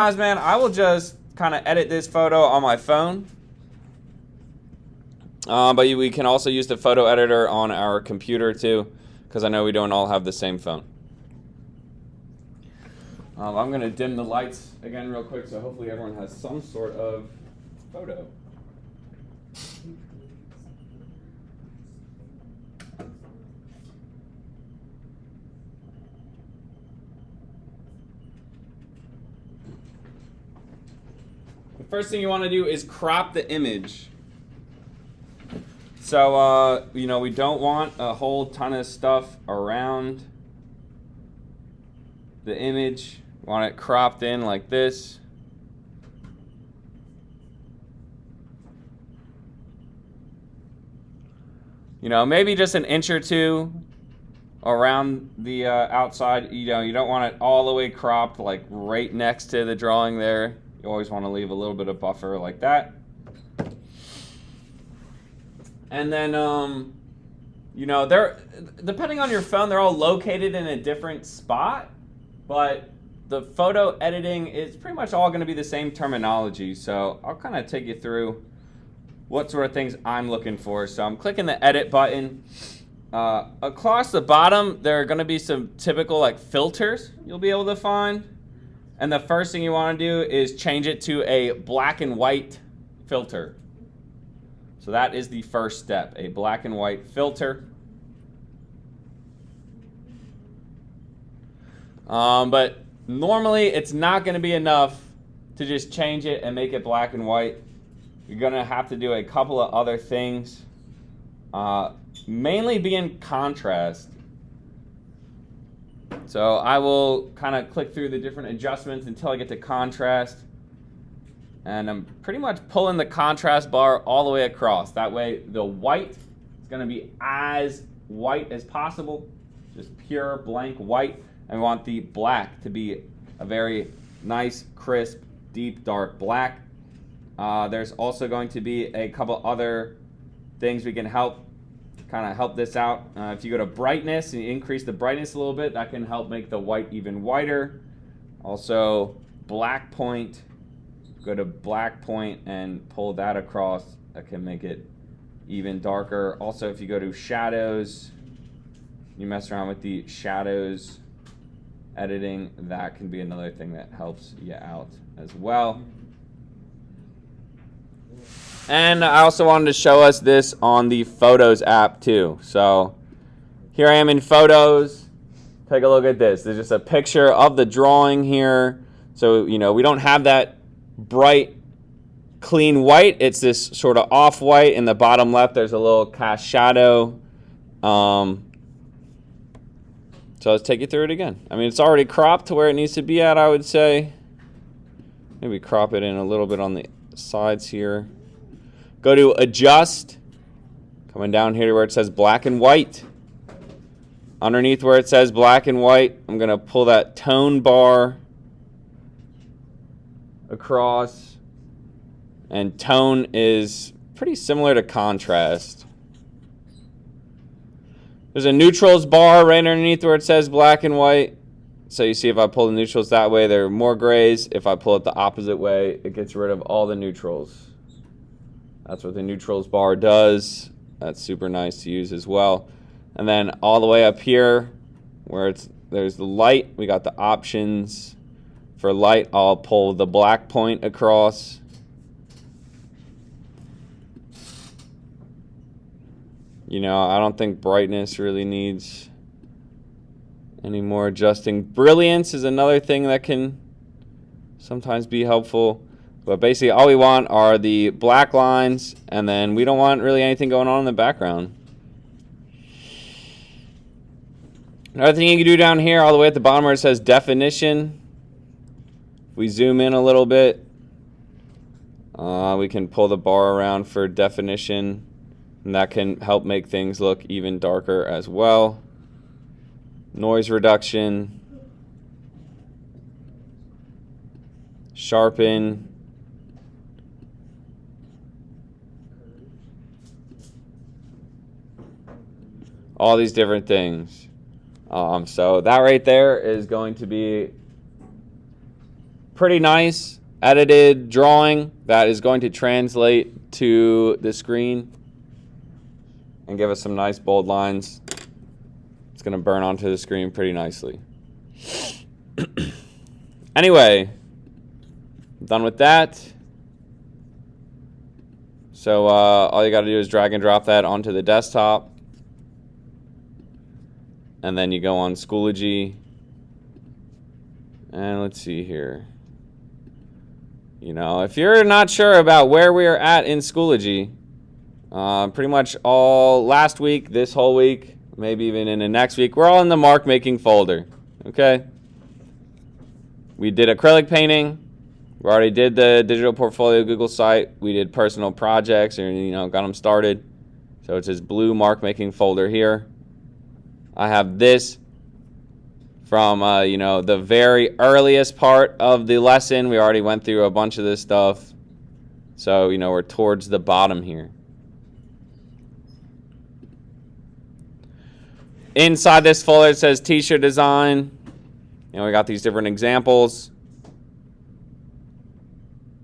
Man, I will just kind of edit this photo on my phone. But we can also use the photo editor on our computer too, because I know we don't all have the same phone. I'm going to dim the lights again real quick, so hopefully everyone has some sort of photo. The first thing you want to do is crop the image. So, we don't want a whole ton of stuff around the image. We want it cropped in like this. Maybe just an inch or two around the outside. You don't want it all the way cropped, like right next to the drawing there. You always want to leave a little bit of buffer like that. And then, they're, depending on your phone, they're all located in a different spot, but the photo editing is pretty much all going to be the same terminology. So I'll kind of take you through what sort of things I'm looking for. So I'm clicking the edit button. Across the bottom, there are going to be some typical like filters you'll be able to find. And the first thing you want to do is change it to a black and white filter. So that is the first step, a black and white filter. But normally it's not going to be enough to just change it and make it black and white. You're going to have to do a couple of other things, mainly be in contrast. So I will kind of click through the different adjustments until I get to contrast. And I'm pretty much pulling the contrast bar all the way across. That way the white is going to be as white as possible, just pure blank white. And we want the black to be a very nice, crisp, deep, dark black. There's also going to be a couple other things we can help this out. If you go to brightness and you increase the brightness a little bit, that can help make the white even whiter. Also, black point. Go to black point and pull that across. That can make it even darker. Also, if you go to shadows, you mess around with the shadows editing, that can be another thing that helps you out as well. And I also wanted to show us this on the Photos app too. So here I am in Photos. Take a look at this. There's just a picture of the drawing here. So, we don't have that bright, clean white. It's this sort of off-white. In the bottom left, there's a little cast shadow. So let's take you through it again. I mean, it's already cropped to where it needs to be at, I would say. Maybe crop it in a little bit on the sides here. Go to Adjust. Coming down here to where it says black and white. Underneath where it says black and white, I'm going to pull that tone bar across. And tone is pretty similar to contrast. There's a neutrals bar right underneath where it says black and white. So you see if I pull the neutrals that way, there are more grays. If I pull it the opposite way, it gets rid of all the neutrals. That's what the neutrals bar does. That's super nice to use as well. And then all the way up here where there's the light, we got the options. For light, I'll pull the black point across. I don't think brightness really needs any more adjusting. Brilliance is another thing that can sometimes be helpful. But basically all we want are the black lines, and then we don't want really anything going on in the background. Another thing you can do down here, all the way at the bottom where it says definition, if we zoom in a little bit, we can pull the bar around for definition, and that can help make things look even darker as well. Noise reduction, sharpen, all these different things. So that right there is going to be pretty nice edited drawing that is going to translate to the screen and give us some nice bold lines. It's going to burn onto the screen pretty nicely. Anyway, done with that. So all you got to do is drag and drop that onto the desktop. And then you go on Schoology. And let's see here. You know, if you're not sure about where we are at in Schoology, pretty much all last week, this whole week, maybe even in the next week, we're all in the mark making folder. Okay? We did acrylic painting. We already did the digital portfolio Google site. We did personal projects, or got them started. So it's this blue mark making folder here. I have this from the very earliest part of the lesson. We already went through a bunch of this stuff. So we're towards the bottom here. Inside this folder it says t-shirt design. We got these different examples.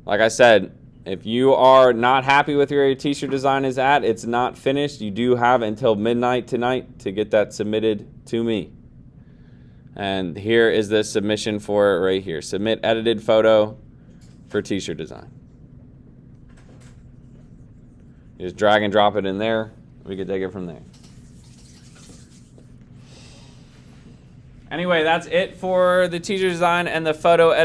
Like I said, if you are not happy with where your t-shirt design is at, it's not finished, you do have until midnight tonight to get that submitted to me. And here is the submission for it right here. Submit edited photo for t-shirt design. You just drag and drop it in there. We can take it from there. Anyway, that's it for the t-shirt design and the photo edit.